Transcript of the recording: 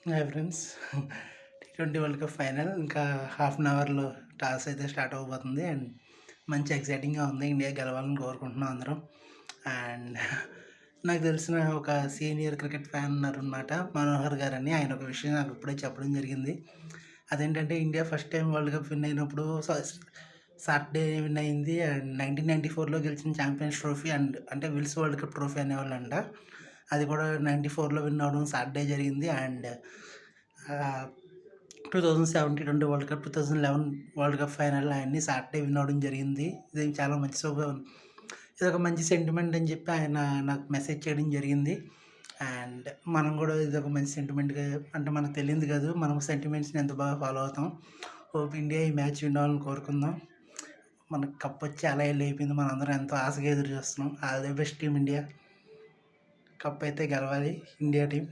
Hi friends. T20 world cup final ఇంకా half an అవర్‌లో toss అయితే స్టార్ట్ అవ్వబోతుంది. అండ్ మంచి ఎక్సైటింగ్‌గా ఉంది. ఇండియా గెలవాలని కోరుకుంటున్నాం అందరం. అండ్ నాకు తెలిసిన ఒక సీనియర్ క్రికెట్ ఫ్యాన్ ఉన్నారనమాట, మనోహర్ గారని. ఆయన ఒక విషయం నాకు ఇప్పుడే చెప్పడం జరిగింది. అదేంటంటే India first time world cup win అయినప్పుడు సాటర్డే విన్ అయింది. అండ్ 1994లో గెలిచిన ఛాంపియన్స్ ట్రోఫీ అండ్ అంటే విల్స్ వరల్డ్ కప్ ట్రోఫీ అనేవాళ్ళంట. అది కూడా 94లో విన్ అవ్వడం సాటర్డే జరిగింది. And 2017 world cup, 2011 world cup final అయన్నీ సాటర్డే విన్ అవ్వడం జరిగింది. ఇది చాలా మంచి ఇదొక మంచి సెంటిమెంట్ అని చెప్పి ఆయన నాకు మెసేజ్ చేయడం జరిగింది. అండ్ మనం కూడా ఇదొక మంచి సెంటిమెంట్‌గా, అంటే మనకు తెలియదు కాదు, మనం సెంటిమెంట్స్‌ని ఎంత బాగా ఫాలో అవుతాం. హోప్ ఇండియా ఈ మ్యాచ్ విన్ అవ్వాలని కోరుకుందాం. మనకు కప్ వచ్చి చాలా ఏళ్ళు అయిపోయింది. మనందరం ఎంతో ఆశగా ఎదురు చూస్తున్నాం. All the best team India. Cup అయితే గెలవాలి ఇండియా టీమ్.